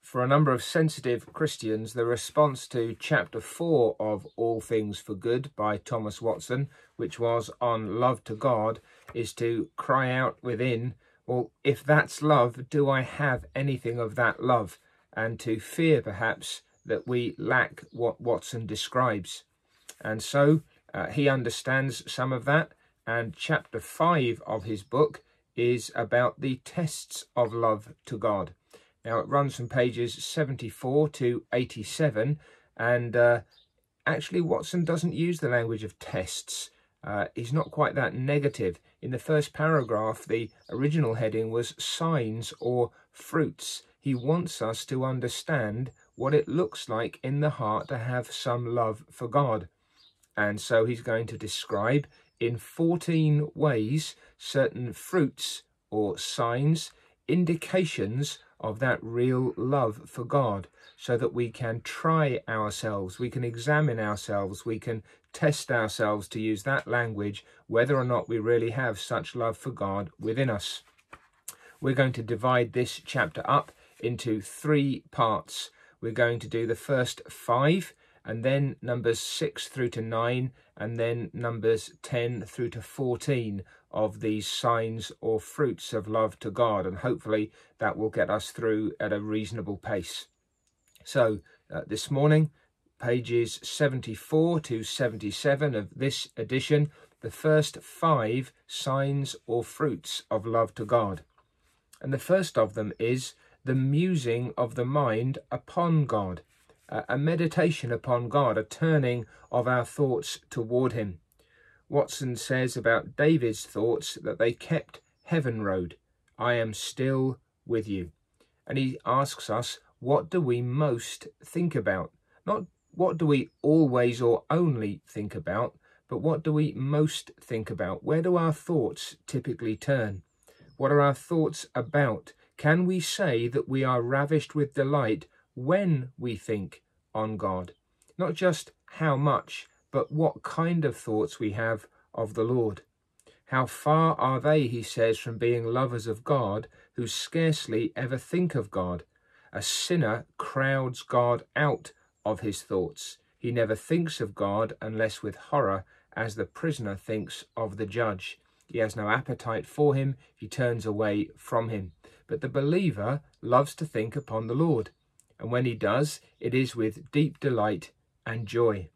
For a number of sensitive Christians, the response to chapter 4 of All Things for Good by Thomas Watson, which was on love to God, is to cry out within, well, if that's love, do I have anything of that love? And to fear, perhaps, that we lack what Watson describes. And so he understands some of that, and chapter 5 of his book is about the tests of love to God. Now, it runs from pages 74 to 87, and actually Watson doesn't use the language of tests. He's not quite that negative. In the first paragraph, the original heading was signs or fruits. He wants us to understand what it looks like in the heart to have some love for God. And so he's going to describe in 14 ways certain fruits or signs, indications of that real love for God, so that we can try ourselves, we can examine ourselves, we can test ourselves, to use that language, whether or not we really have such love for God within us. We're going to divide this chapter up into 3 parts. We're going to do the first 5, and then numbers 6 through to 9, and then numbers 10 through to 14 of these signs or fruits of love to God, and hopefully that will get us through at a reasonable pace. So this morning, pages 74 to 77 of this edition, the first 5 signs or fruits of love to God. And the first of them is the musing of the mind upon God, a meditation upon God, a turning of our thoughts toward him. Watson says about David's thoughts that they kept heaven road. I am still with you. And he asks us, what do we most think about? Not what do we always or only think about, but what do we most think about? Where do our thoughts typically turn? What are our thoughts about? Can we say that we are ravished with delight when we think on God? Not just how much, but what kind of thoughts we have of the Lord. How far are they, he says, from being lovers of God who scarcely ever think of God? A sinner crowds God out of his thoughts. He never thinks of God unless with horror, as the prisoner thinks of the judge. He has no appetite for him, he turns away from him. But the believer loves to think upon the Lord, and when he does, it is with deep delight and joy.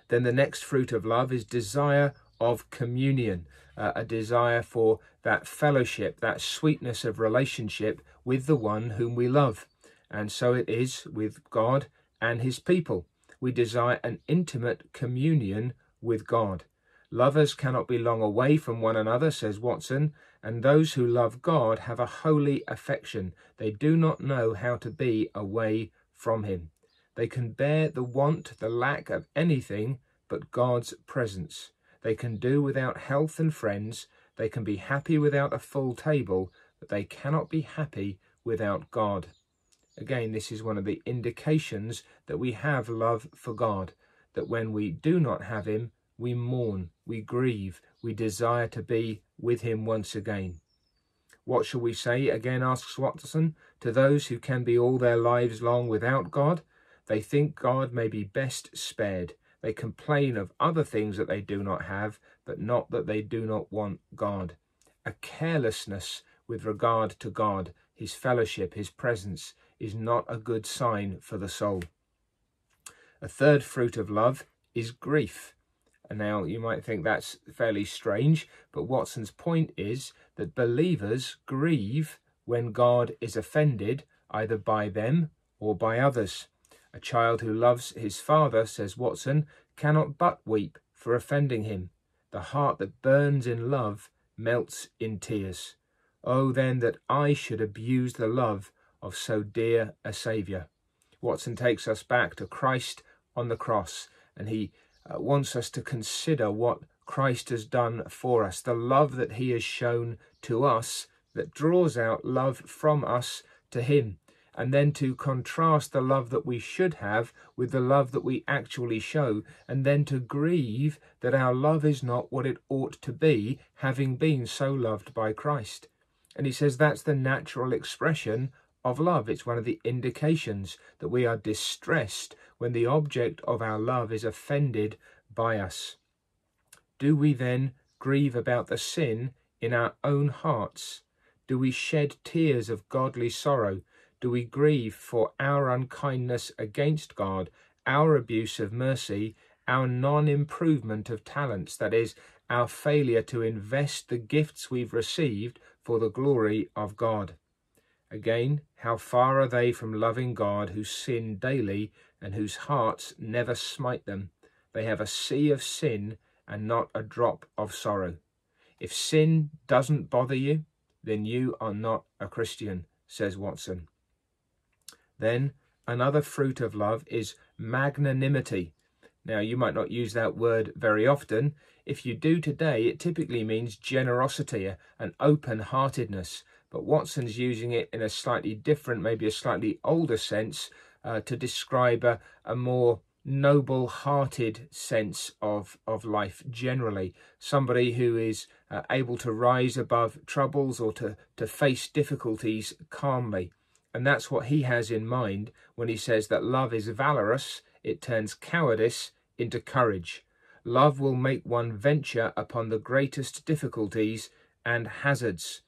Then the next fruit of love is desire of communion, a desire for that fellowship, that sweetness of relationship with the one whom we love. And so it is with God and his people. We desire an intimate communion with God. Lovers cannot be long away from one another, says Watson, and those who love God have a holy affection. They do not know how to be away from him. They can bear the want, the lack of anything but God's presence. They can do without health and friends. They can be happy without a full table, but they cannot be happy without God. Again, this is one of the indications that we have love for God, that when we do not have him, we mourn, we grieve, we desire to be with him once again. What shall we say, again asks Watson, to those who can be all their lives long without God? They think God may be best spared. They complain of other things that they do not have, but not that they do not want God. A carelessness with regard to God, his fellowship, his presence, is not a good sign for the soul. A third fruit of love is grief. And now you might think that's fairly strange, but Watson's point is that believers grieve when God is offended, either by them or by others. A child who loves his father, says Watson, cannot but weep for offending him. The heart that burns in love melts in tears. Oh, then that I should abuse the love of so dear a Saviour. Watson takes us back to Christ on the cross, and he wants us to consider what Christ has done for us, the love that he has shown to us that draws out love from us to him, and then to contrast the love that we should have with the love that we actually show, and then to grieve that our love is not what it ought to be, having been so loved by Christ. And he says that's the natural expression of love. It's one of the indications that we are distressed when the object of our love is offended by us. Do we then grieve about the sin in our own hearts? Do we shed tears of godly sorrow? Do we grieve for our unkindness against God, our abuse of mercy, our non-improvement of talents, that is, our failure to invest the gifts we've received for the glory of God? Again, how far are they from loving God who sin daily and whose hearts never smite them? They have a sea of sin and not a drop of sorrow. If sin doesn't bother you, then you are not a Christian, says Watson. Then another fruit of love is magnanimity. Now, you might not use that word very often. If you do today, it typically means generosity, an open-heartedness. But Watson's using it in a slightly different, maybe a slightly older sense, to describe a more noble-hearted sense of life generally. Somebody who is able to rise above troubles or to face difficulties calmly. And that's what he has in mind when he says that love is valorous, it turns cowardice into courage. Love will make one venture upon the greatest difficulties and hazards.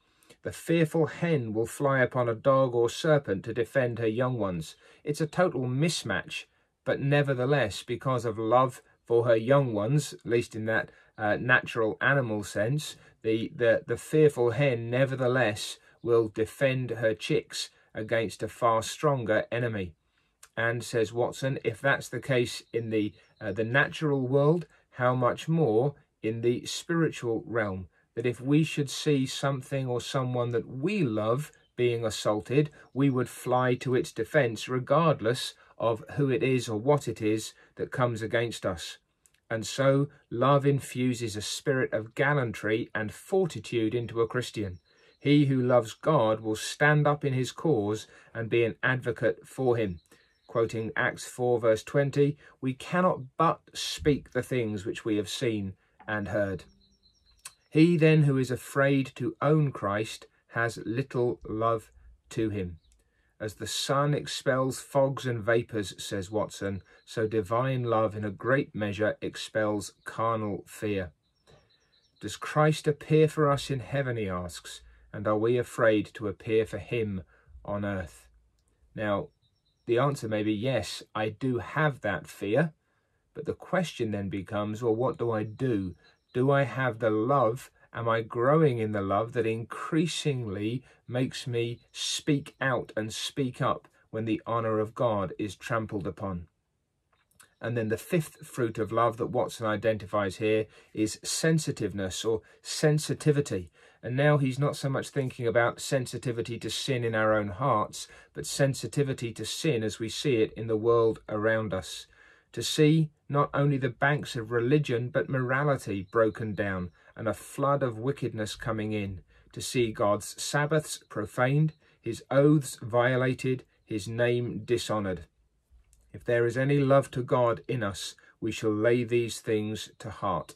The fearful hen will fly upon a dog or serpent to defend her young ones. It's a total mismatch, but nevertheless, because of love for her young ones, at least in that natural animal sense, the fearful hen nevertheless will defend her chicks against a far stronger enemy. And, says Watson, if that's the case in the natural world, how much more in the spiritual realm? That if we should see something or someone that we love being assaulted, we would fly to its defence regardless of who it is or what it is that comes against us. And so love infuses a spirit of gallantry and fortitude into a Christian. He who loves God will stand up in his cause and be an advocate for him. Quoting Acts 4 verse 20, we cannot but speak the things which we have seen and heard. He then who is afraid to own Christ has little love to him. As the sun expels fogs and vapours, says Watson, so divine love in a great measure expels carnal fear. Does Christ appear for us in heaven, he asks, and are we afraid to appear for him on earth? Now, the answer may be yes, I do have that fear, but the question then becomes, well, what do I do? Do I have the love? Am I growing in the love that increasingly makes me speak out and speak up when the honour of God is trampled upon? And then the fifth fruit of love that Watson identifies here is sensitiveness or sensitivity. And now he's not so much thinking about sensitivity to sin in our own hearts, but sensitivity to sin as we see it in the world around us. To see not only the banks of religion, but morality broken down and a flood of wickedness coming in. To see God's Sabbaths profaned, his oaths violated, his name dishonoured. If there is any love to God in us, we shall lay these things to heart.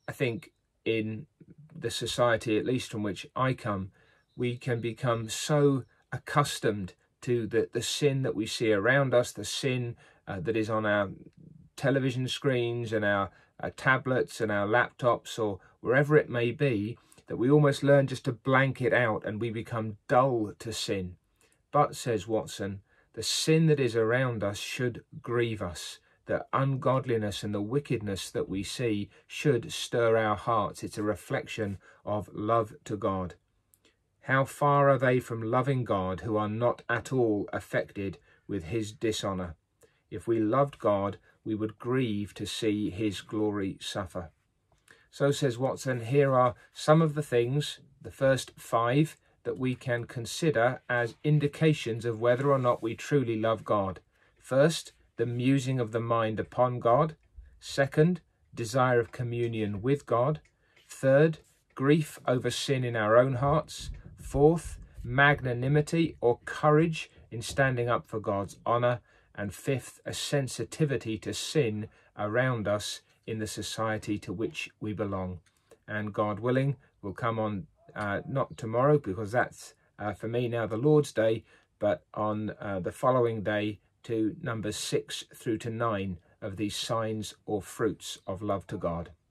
I think in the society, at least from which I come, we can become so accustomed to the sin that we see around us, the sin that is on our television screens and our tablets and our laptops or wherever it may be, that we almost learn just to blank it out and we become dull to sin. But, says Watson, the sin that is around us should grieve us. The ungodliness and the wickedness that we see should stir our hearts. It's a reflection of love to God. How far are they from loving God who are not at all affected with his dishonour? If we loved God, we would grieve to see his glory suffer. So, says Watson, here are some of the things, the first 5, that we can consider as indications of whether or not we truly love God. First, the musing of the mind upon God. Second, desire of communion with God. Third, grief over sin in our own hearts. Fourth, magnanimity or courage in standing up for God's honour. And fifth, a sensitivity to sin around us in the society to which we belong. And God willing, we'll come on not tomorrow, because that's for me now the Lord's Day, but on the following day to numbers 6 through to 9 of these signs or fruits of love to God.